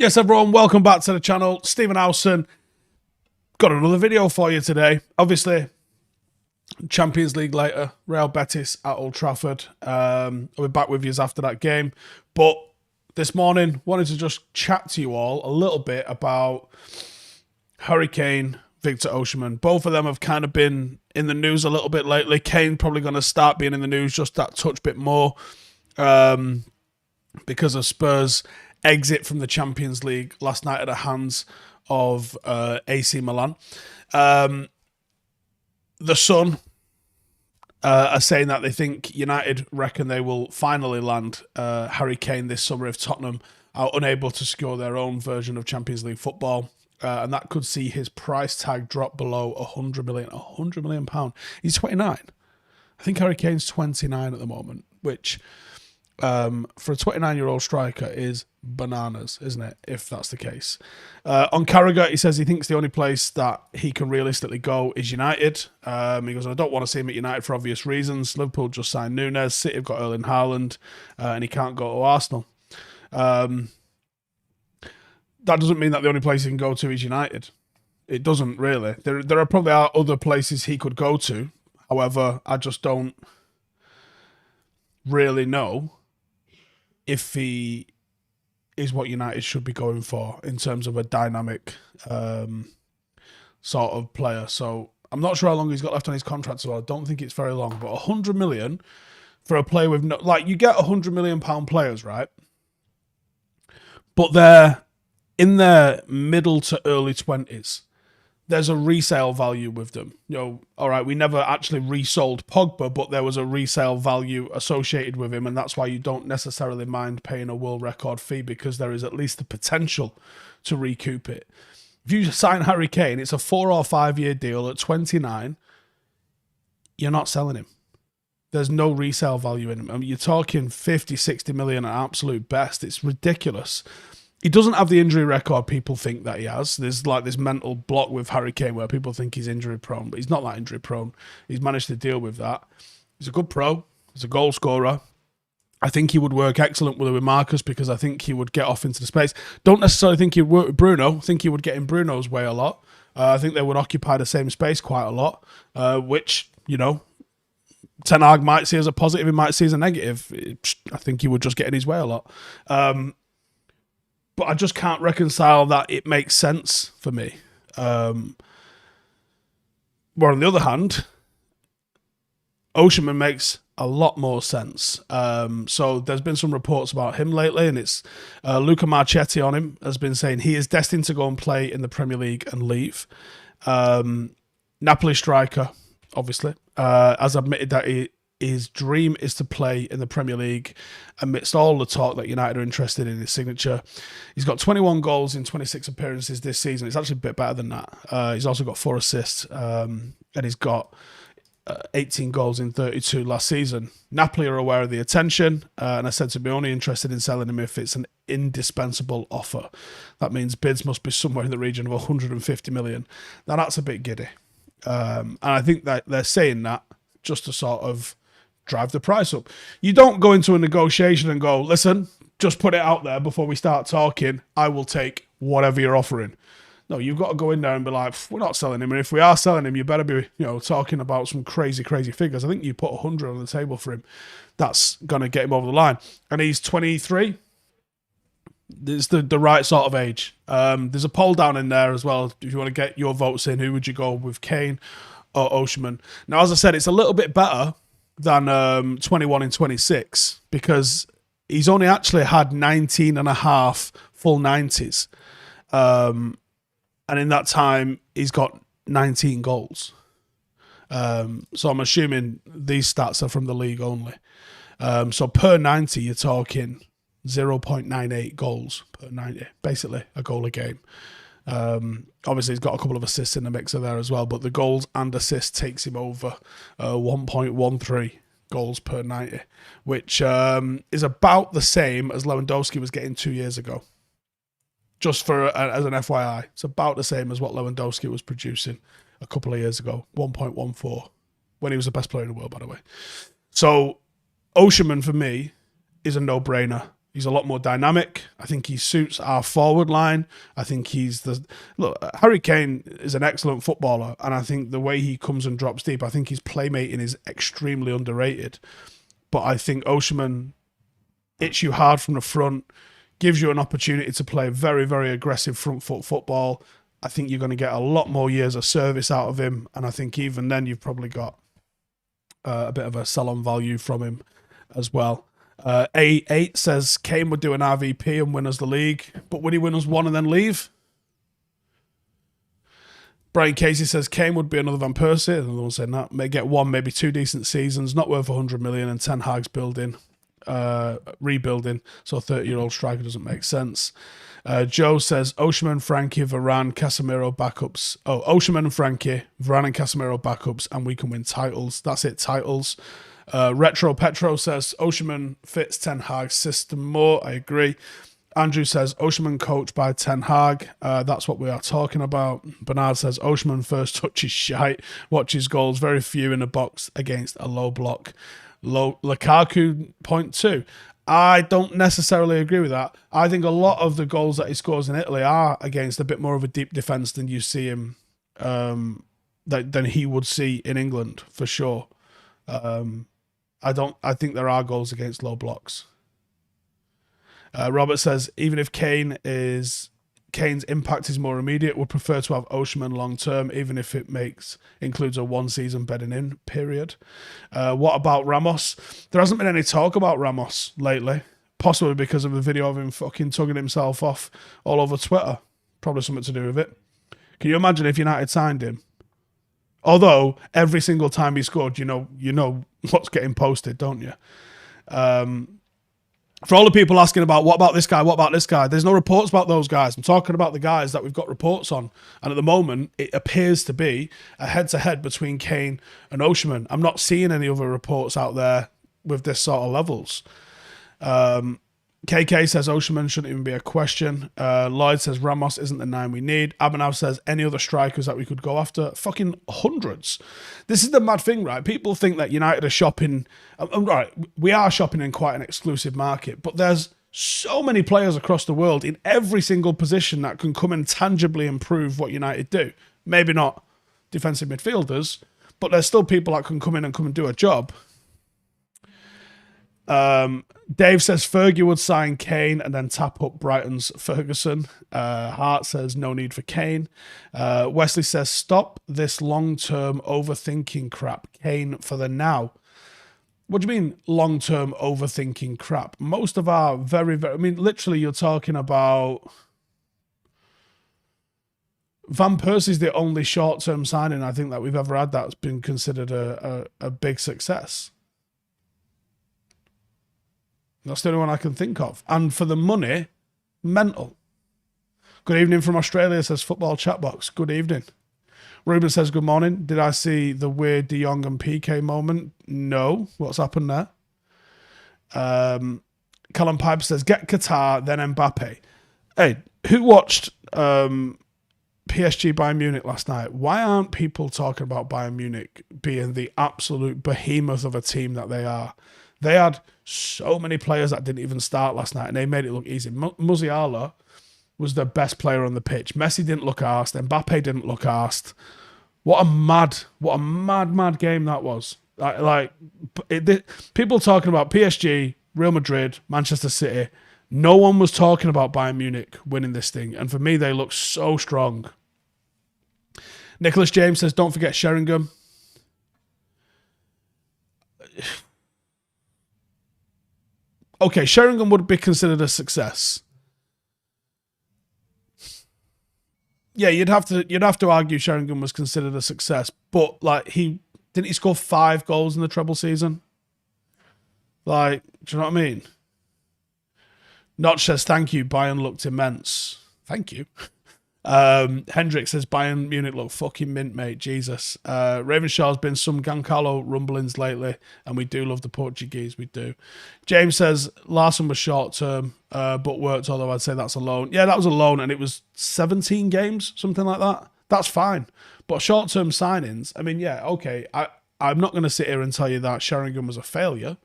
Yes, everyone, welcome back to the channel. Stephen Howson, got another video for you today. Obviously, Champions League later, Real Betis at Old Trafford. I'll be back with you after that game. But this morning, wanted to just chat to you all a little bit about Kane, Victor Osimhen. Both of them have kind of been in the news a little bit lately. Kane probably going to start being in the news just that touch bit more because of Spurs' exit from the Champions League last night at the hands of AC Milan. The Sun are saying that they think United reckon they will finally land Harry Kane this summer if Tottenham are unable to secure their own version of Champions League football. And that could see his price tag drop below £100 million. £100 million. He's 29. I think Harry Kane's 29 at the moment, which for a 29-year-old striker is bananas, isn't it, if that's the case. On Carragher, he says he thinks the only place that he can realistically go is United. He goes, I don't want to see him at United for obvious reasons. Liverpool just signed Nunes, City have got Erling Haaland, and he can't go to Arsenal. That doesn't mean that the only place he can go to is United. It doesn't really. There are probably other places he could go to. However, I just don't really know if he is what United should be going for in terms of a dynamic sort of player. So I'm not sure how long he's got left on his contract, so I don't think it's very long. But 100 million for a player with no, like, you get £100 million players, right? But they're in their middle to early 20s. There's a resale value with them. You know, all right, we never actually resold Pogba, but there was a resale value associated with him, and that's why you don't necessarily mind paying a world record fee, because there is at least the potential to recoup it. If you sign Harry Kane, it's a 4 or 5 year deal at 29. You're not selling him. There's no resale value in him. I mean, you're talking 50, 60 million at absolute best. It's ridiculous. He doesn't have the injury record people think that he has. There's like this mental block with Harry Kane where people think he's injury prone, but he's not that injury prone. He's managed to deal with that. He's a good pro. He's a goal scorer. I think he would work excellent with Marcus, because I think he would get off into the space. Don't necessarily think he'd work with Bruno. I think he would get in Bruno's way a lot. I think they would occupy the same space quite a lot, which, you know, Ten Hag might see as a positive, he might see as a negative. I think he would just get in his way a lot. But I just can't reconcile that it makes sense for me. Where on the other hand, Osimhen makes a lot more sense. So there's been some reports about him lately, and it's Luca Marchetti on him has been saying he is destined to go and play in the Premier League and leave. Napoli striker, obviously, has admitted that his dream is to play in the Premier League amidst all the talk that United are interested in his signature. He's got 21 goals in 26 appearances this season. It's actually a bit better than that. He's also got 4 assists, and he's got 18 goals in 32 last season. Napoli are aware of the attention, and I said to be only interested in selling him if it's an indispensable offer. That means bids must be somewhere in the region of 150 million. Now, that's a bit giddy. And I think that they're saying that just to sort of drive the price up. You don't go into a negotiation and go, listen, just put it out there before we start talking. I will take whatever you're offering. No, you've got to go in there and be like, we're not selling him. And if we are selling him, you better be, you know, talking about some crazy, crazy figures. I think you put 100 on the table for him. That's going to get him over the line. And he's 23. It's the right sort of age. There's a poll down in there as well. If you want to get your votes in, who would you go with, Kane or Osimhen? Now, as I said, it's a little bit better than 21 and 26, because he's only actually had 19 and a half full 90s. And in that time, he's got 19 goals. So I'm assuming these stats are from the league only. So per 90, you're talking 0.98 goals per 90, basically a goal a game. Obviously, he's got a couple of assists in the mixer there as well, but the goals and assists takes him over 1.13 goals per 90, which is about the same as Lewandowski was getting 2 years ago. Just for as an FYI, it's about the same as what Lewandowski was producing a couple of years ago, 1.14, when he was the best player in the world, by the way. So Osimhen, for me, is a no-brainer. He's a lot more dynamic. I think he suits our forward line. I think Harry Kane is an excellent footballer, and I think the way he comes and drops deep, I think his playmaking is extremely underrated. But I think Osimhen hits you hard from the front, gives you an opportunity to play very, very aggressive front foot football. I think you're going to get a lot more years of service out of him, and I think even then you've probably got a bit of a sell-on value from him as well. A8 says Kane would do an RVP and win us the league, but would he win us one and then leave? Brian Casey says Kane would be another Van Persie. Another one saying that. May get one, maybe two decent seasons, not worth 100 million, and Ten Hag's rebuilding, so a 30-year-old striker doesn't make sense. Joe says Osimhen, Frankie, Varane, Casemiro backups. Osimhen and Frankie, Varane and Casemiro backups, and we can win titles. That's it, titles. Retro Petro says Osimhen fits Ten Hag's system more. I agree. Andrew says Osimhen coached by Ten Hag. That's what we are talking about. Bernard says Osimhen first touch is shite. Watch his goals, very few in the box against a low block. Lukaku, point two. I don't necessarily agree with that. I think a lot of the goals that he scores in Italy are against a bit more of a deep defence than you see him, than he would see in England, for sure. I think there are goals against low blocks. Robert says, even if Kane's impact is more immediate, would prefer to have Osimhen long term, even if it includes a one-season bedding in period. What about Ramos? There hasn't been any talk about Ramos lately, possibly because of a video of him fucking tugging himself off all over Twitter. Probably something to do with it. Can you imagine if United signed him? Although every single time he scored, you know what's getting posted, don't you? For all the people asking about what about this guy, there's no reports about those guys. I'm talking about the guys that we've got reports on. And at the moment, it appears to be a head-to-head between Kane and Osimhen. I'm not seeing any other reports out there with this sort of levels. KK says Osimhen shouldn't even be a question. Lloyd says Ramos isn't the 9 we need. Abhinav says any other strikers that we could go after? Fucking hundreds. This is the mad thing, right? People think that United are shopping. Right, we are shopping in quite an exclusive market, but there's so many players across the world in every single position that can come and tangibly improve what United do. Maybe not defensive midfielders, but there's still people that can come and do a job. Dave says Fergie would sign Kane and then tap up Brighton's Ferguson. Hart says no need for Kane. Wesley says stop this long-term overthinking crap. Kane for the now. What do you mean long-term overthinking crap? Most of our literally you're talking about Van Persie's the only short-term signing I think that we've ever had that's been considered a big success. That's the only one I can think of. And for the money, mental. Good evening from Australia, says Football Chatbox. Good evening. Ruben says, good morning. Did I see the weird De Jong and PK moment? No. What's happened there? Callum Piper says, get Qatar, then Mbappe. Hey, who watched PSG Bayern Munich last night? Why aren't people talking about Bayern Munich being the absolute behemoth of a team that they are? They had so many players that didn't even start last night, and they made it look easy. Musiala was the best player on the pitch. Messi didn't look arsed. Mbappe didn't look arsed. What a mad game that was. People talking about PSG, Real Madrid, Manchester City. No one was talking about Bayern Munich winning this thing, and for me, they look so strong. Nicholas James says, don't forget Sheringham. Okay, Sheringham would be considered a success. Yeah, you'd have to argue Sheringham was considered a success, but he score 5 goals in the treble season? Do you know what I mean? Notch says thank you. Bayern looked immense. Thank you. Hendrick says Bayern Munich look fucking mint, mate. Jesus. Ravenshaw's been some Giancarlo rumblings lately, and we do love the Portuguese. We do. James says Larson was short term, but worked, although I'd say that's a loan. Yeah, that was a loan, and it was 17 games, something like that. That's fine. But short term signings, I mean, yeah, okay. I'm not going to sit here and tell you that Sheringham was a failure.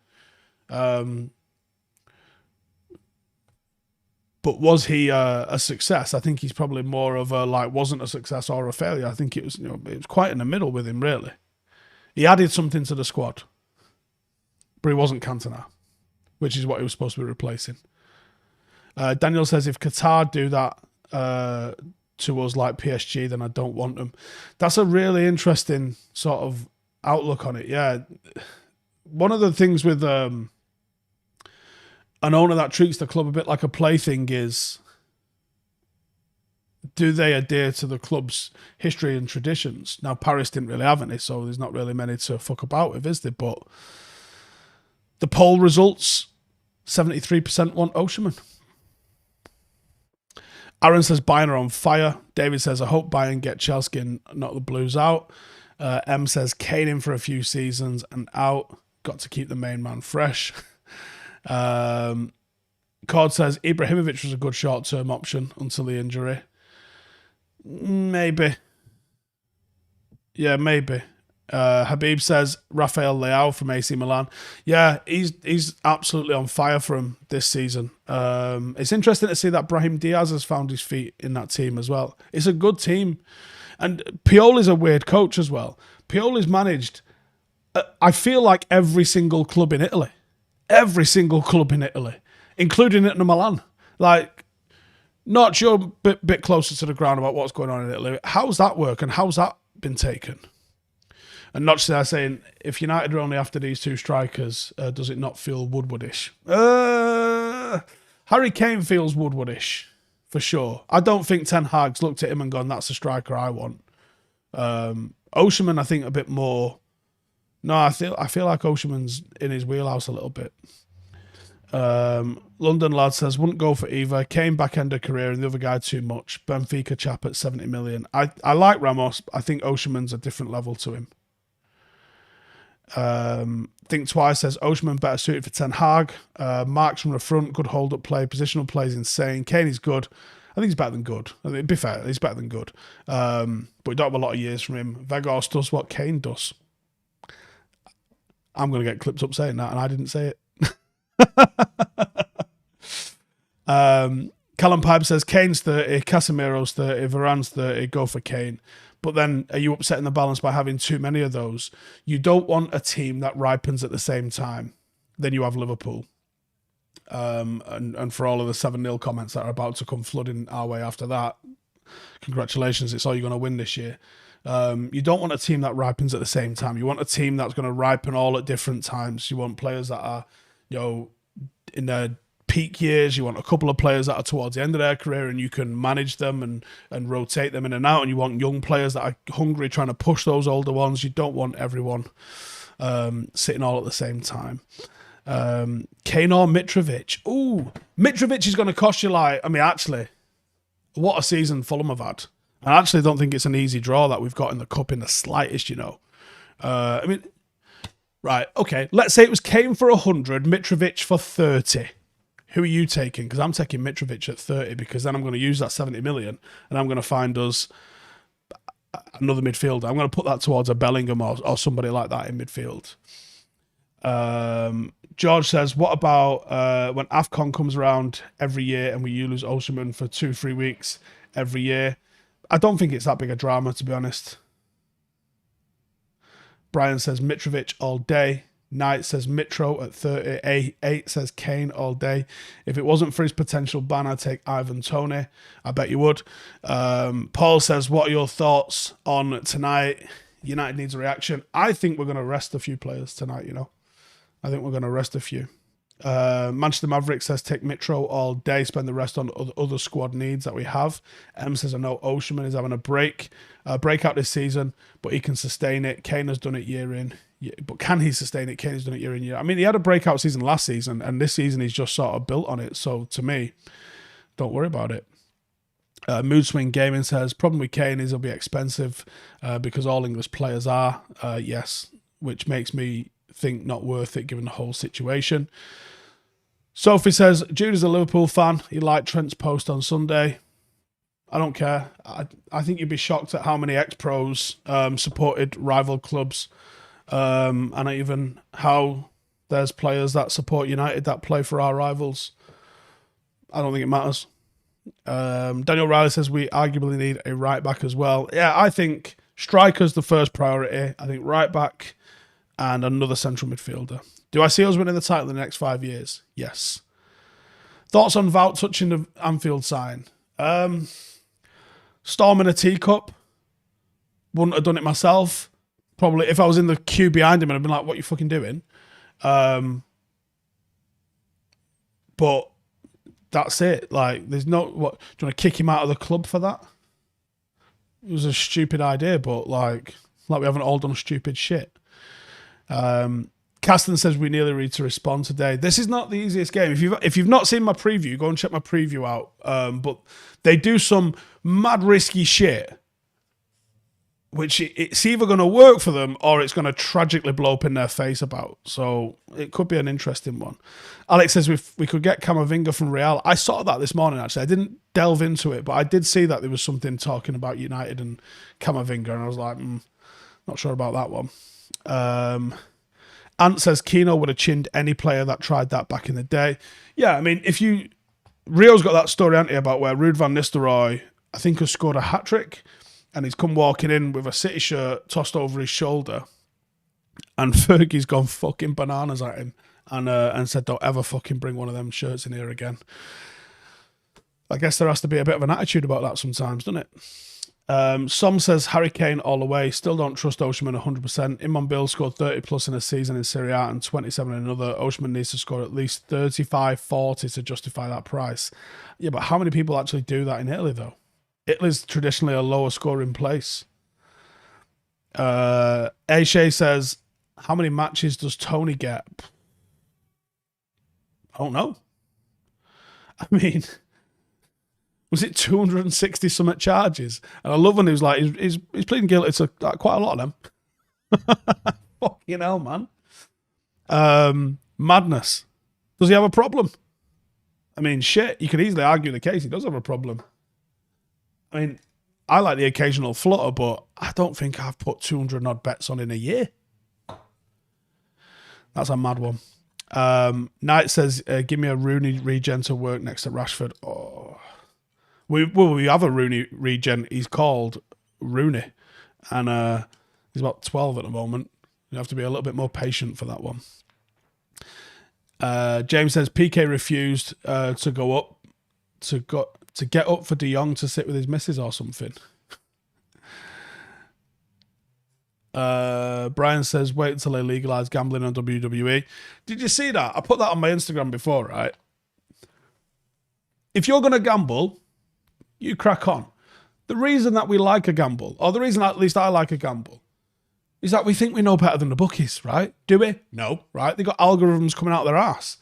But was he a success? I think he's probably more of a wasn't a success or a failure. I think it was it was quite in the middle with him really. He added something to the squad, but he wasn't Cantona, which is what he was supposed to be replacing. Daniel says if Qatar do that to us like PSG, then I don't want them. That's a really interesting sort of outlook on it. Yeah, one of the things with an owner that treats the club a bit like a plaything is, do they adhere to the club's history and traditions? Now, Paris didn't really have any, so there's not really many to fuck about with, is there? But the poll results, 73% want Osimhen. Aaron says Bayern are on fire. David says, I hope Bayern get Chelsea and knock the Blues out. M says Kane in for a few seasons and out. Got to keep the main man fresh. Cord says Ibrahimovic was a good short-term option until the injury. Maybe. Yeah, maybe. Habib says Rafael Leao from AC Milan. Yeah, he's absolutely on fire for him this season. It's interesting to see that Brahim Diaz has found his feet in that team as well. It's a good team. And Pioli's a weird coach as well. Pioli's managed, I feel like every single club in Italy. Every single club in Italy, including Inter Milan. Like, not sure, bit closer to the ground about what's going on in Italy. How's that work and how's that been taken? And not just saying, if United are only after these two strikers, does it not feel Woodwardish? Harry Kane feels Woodwardish, for sure. I don't think Ten Hag's looked at him and gone, that's the striker I want. Osimhen, I think, a bit more. No, I feel like Osimhen's in his wheelhouse a little bit. London Lad says, wouldn't go for either. Kane back-ender career and the other guy too much. Benfica chap at 70 million. I like Ramos. I think Osimhen's a different level to him. Think Twice says Osimhen better suited for Ten Hag. Marks from the front, good hold-up play. Positional play is insane. Kane is good. I think he's better than good. I mean, to be fair, he's better than good. But we don't have a lot of years from him. Vegas does what Kane does. I'm going to get clipped up saying that, and I didn't say it. Callum Pipe says Kane's 30, Casemiro's 30, Varane's 30, go for Kane. But then are you upsetting the balance by having too many of those? You don't want a team that ripens at the same time. Then you have Liverpool. And for all of the 7-0 comments that are about to come flooding our way after that, congratulations, it's all you're going to win this year. You don't want a team that ripens at the same time. You want a team that's going to ripen all at different times. You want players that are, in their peak years. You want a couple of players that are towards the end of their career and you can manage them and rotate them in and out. And you want young players that are hungry, trying to push those older ones. You don't want everyone sitting all at the same time. Kane or Mitrovic. Ooh, Mitrovic is going to cost you actually, what a season Fulham have had. I actually don't think it's an easy draw that we've got in the cup in the slightest, right, okay. Let's say it was Kane for 100, Mitrovic for 30. Who are you taking? Because I'm taking Mitrovic at 30 because then I'm going to use that 70 million and I'm going to find us another midfielder. I'm going to put that towards a Bellingham or somebody like that in midfield. George says, what about when AFCON comes around every year and we lose Osimhen for 2-3 weeks every year? I don't think it's that big a drama, to be honest. Brian says Mitrovic all day. Knight says Mitro at 30. 8 says Kane all day. If it wasn't for his potential ban, I'd take Ivan Toney. I bet you would. Paul says, what are your thoughts on tonight? United needs a reaction. I think we're going to rest a few players tonight, I think we're going to rest a few. Manchester Maverick says take Mitro all day, spend the rest on other squad needs that we have. M says I know Osimhen is having a breakout this season, but he can sustain it. Kane has done it year in. But can he sustain it? Kane has done it year in year. I mean, he had a breakout season last season, and this season he's just sort of built on it. So to me, don't worry about it. Mood Swing Gaming says problem with Kane is he'll be expensive because all English players are. Yes, which makes me think not worth it given the whole situation. Sophie says Jude is a Liverpool fan. He liked Trent's post on Sunday. I don't care. I think you'd be shocked at how many ex-pros supported rival clubs, and even how there's players that support United that play for our rivals. I don't think it matters. Daniel Riley says we arguably need a right back as well. Yeah, I think striker's the first priority. I think right back and another central midfielder. Do I see us winning the title in the next 5 years? Yes. Thoughts on Vout touching the Anfield sign? Storm in a teacup. Wouldn't have done it myself. Probably if I was in the queue behind him, I'd have been like, what are you fucking doing? But that's it. Like, there's no... What, do you want to kick him out of the club for that? It was a stupid idea, but like we haven't all done stupid shit. Caston says we nearly read to respond today. This is not the easiest game. If you've not seen my preview, go and check my preview out. But they do some mad risky shit, which it's either going to work for them or it's going to tragically blow up in their face about. So it could be an interesting one. Alex says we could get Camavinga from Real. I saw that this morning, actually. I didn't delve into it, but I did see that there was something talking about United and Camavinga, and I was like, not sure about that one. Ant says Keno would have chinned any player that tried that back in the day. Yeah, I mean, Rio's got that story, hasn't he, about where Ruud van Nistelrooy, I think, has scored a hat-trick, and he's come walking in with a City shirt tossed over his shoulder, and Fergie's gone fucking bananas at him and said, don't ever fucking bring one of them shirts in here again. I guess there has to be a bit of an attitude about that sometimes, doesn't it? Some says Harry Kane all the way. Still don't trust Osimhen 100%. Imon Bill scored 30 plus in a season in Serie A and 27 in another. Osimhen needs to score at least 35, 40 to justify that price. Yeah, but how many people actually do that in Italy, though? Italy's traditionally a lower scoring place. Aishay says, how many matches does Tony get? I don't know. I mean, was it 260 something charges? And I love when he was like, he's pleading guilty to quite a lot of them. Fucking hell, man. Madness. Does he have a problem? I mean, shit, you could easily argue the case. He does have a problem. I mean, I like the occasional flutter, but I don't think I've put 200 odd bets on in a year. That's a mad one. Knight says, give me a Rooney regen to work next to Rashford. Oh. We have a Rooney regen. He's called Rooney. And he's about 12 at the moment. You have to be a little bit more patient for that one. James says, PK refused to go up, to get up for De Jong to sit with his missus or something. Brian says, wait until they legalise gambling on WWE. Did you see that? I put that on my Instagram before, right? If you're going to gamble, you crack on. The reason that we like a gamble, or the reason at least I like a gamble, is that we think we know better than the bookies, right? Do we? No, right? They got algorithms coming out of their ass.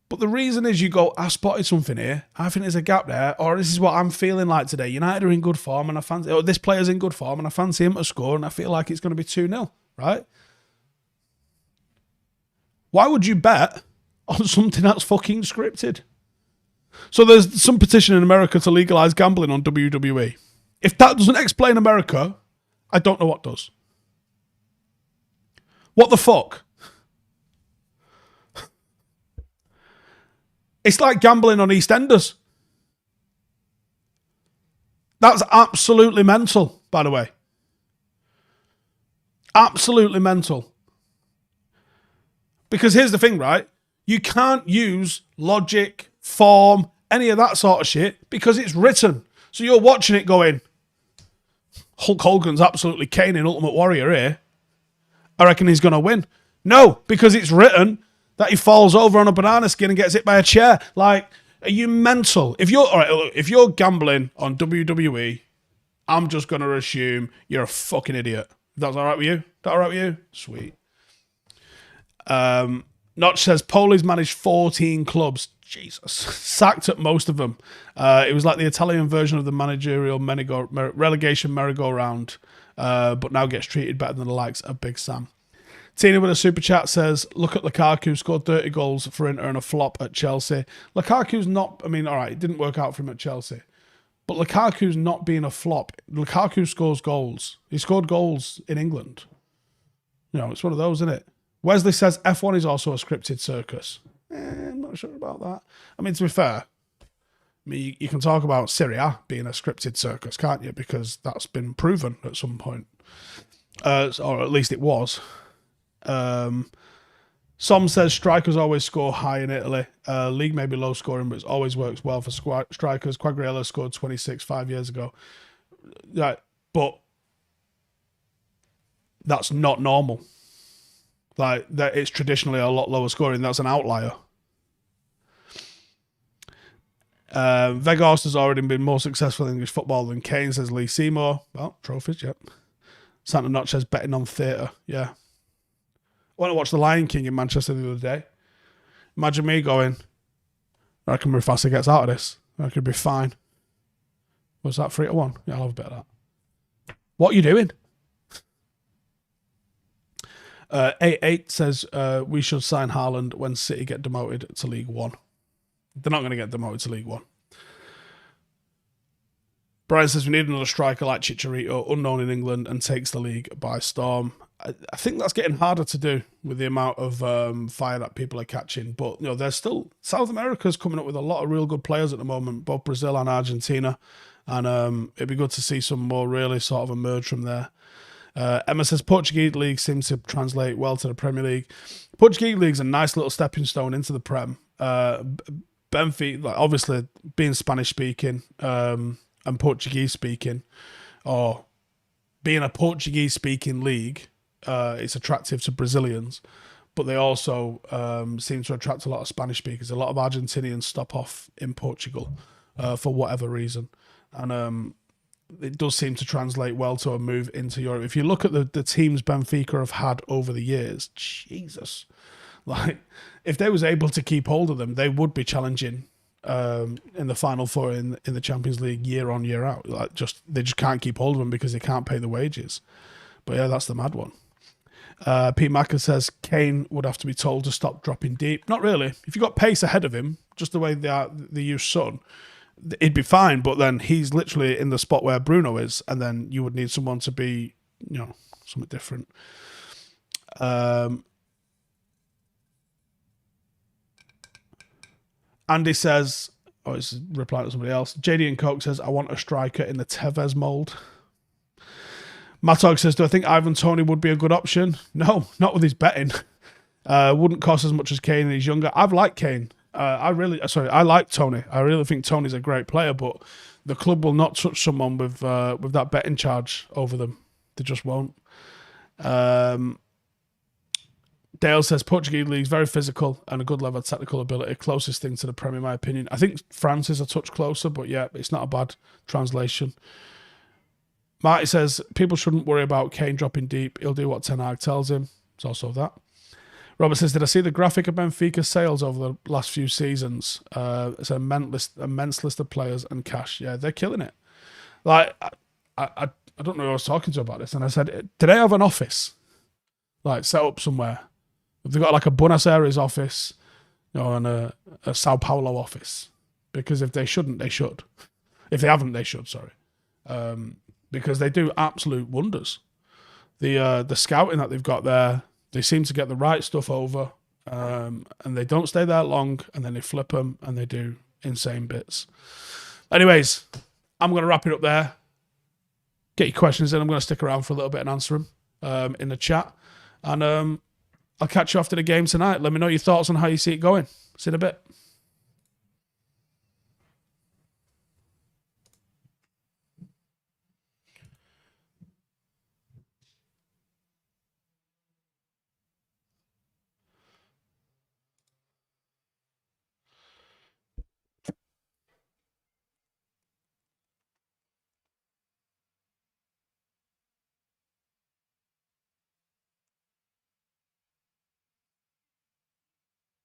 But the reason is you go, I spotted something here. I think there's a gap there. Or this is what I'm feeling like today. United are in good form and I fancy, or this player's in good form and I fancy him to score and I feel like it's going to be 2-0, right? Why would you bet on something that's fucking scripted? So there's some petition in America to legalise gambling on WWE. If that doesn't explain America, I don't know what does. What the fuck? It's like gambling on EastEnders. That's absolutely mental, by the way. Absolutely mental. Because here's the thing, right? You can't use logic, form, any of that sort of shit because it's written. So you're watching it going, Hulk Hogan's absolutely caning Ultimate Warrior here. I reckon he's going to win. No, because it's written that he falls over on a banana skin and gets hit by a chair. Like, are you mental? If you're gambling on WWE, I'm just going to assume you're a fucking idiot. That's all right with you? Is that all right with you? Sweet. Notch says, Poli's managed 14 clubs. Jesus. Sacked at most of them. It was like the Italian version of the managerial relegation merry-go-round, but now gets treated better than the likes of Big Sam. Tina with a super chat says, look at Lukaku, scored 30 goals for Inter and a flop at Chelsea. Lukaku's not, I mean, all right, it didn't work out for him at Chelsea. But Lukaku's not being a flop. Lukaku scores goals. He scored goals in England. You know, it's one of those, isn't it? Wesley says F1 is also a scripted circus. I'm not sure about that. I mean, to be fair, I mean, you can talk about Serie A being a scripted circus, can't you? Because that's been proven at some point. Or at least it was. Som says strikers always score high in Italy. League may be low scoring, but it always works well for strikers. Quagliarella scored 26 5 years ago. Right, but that's not normal. Like, that, it's traditionally a lot lower scoring. That's an outlier. Weghorst has already been more successful in English football than Kane, says Lee Seymour. Well, trophies, yep. Santa Notch says betting on theatre. Yeah. I went to watch The Lion King in Manchester the other day. Imagine me going, I reckon Mufasa gets out of this. I reckon it'd be fine. Was that 3-1? Yeah, I'll have a bit of that. What are you doing? 8 says we should sign Haaland when City get demoted to League One. They're not going to get demoted to League One. Brian says we need another striker like Chicharito, unknown in England, and takes the league by storm. I think that's getting harder to do with the amount of fire that people are catching. But there's still South America's coming up with a lot of real good players at the moment, both Brazil and Argentina, and it'd be good to see some more really sort of emerge from there. Emma says Portuguese league seems to translate well to the Premier League. Portuguese league's a nice little stepping stone into the Prem. Benfica, like, obviously being Spanish speaking and Portuguese speaking, or being a Portuguese speaking league, it's attractive to Brazilians, but they also seem to attract a lot of Spanish speakers. A lot of Argentinians stop off in Portugal for whatever reason, and it does seem to translate well to a move into Europe. If you look at the teams Benfica have had over the years, Jesus, like, if they was able to keep hold of them, they would be challenging in the Final Four in the Champions League year on, year out. Like, they just can't keep hold of them because they can't pay the wages. But yeah, that's the mad one. Pete Macker says Kane would have to be told to stop dropping deep. Not really. If you got pace ahead of him, just the way they use Son, it'd be fine. But then he's literally in the spot where Bruno is, and then you would need someone to be, something different. Andy says, it's replying to somebody else. JD and Coke says, I want a striker in the Tevez mould. Matog says, do I think Ivan Toney would be a good option? No, not with his betting. Wouldn't cost as much as Kane and he's younger. I've liked Kane. I like Toney. I really think Toney's a great player, but the club will not touch someone with that betting charge over them. They just won't. Dale says Portuguese league's very physical and a good level of technical ability. Closest thing to the Premier, in my opinion. I think France is a touch closer, but yeah, it's not a bad translation. Marty says people shouldn't worry about Kane dropping deep. He'll do what Ten Hag tells him. It's also that. Robert says, did I see the graphic of Benfica's sales over the last few seasons? It's an immense list of players and cash. Yeah, they're killing it. Like, I don't know who I was talking to about this, and I said, do they have an office? Like, set up somewhere? Have they got like a Buenos Aires office, and a Sao Paulo office? Because if they shouldn't, they should. If they haven't, they should, sorry. Because they do absolute wonders. The scouting that they've got there, they seem to get the right stuff over, and they don't stay there long, and then they flip them, and they do insane bits. Anyways, I'm going to wrap it up there. Get your questions in. I'm going to stick around for a little bit and answer them in the chat. And I'll catch you after the game tonight. Let me know your thoughts on how you see it going. See you in a bit.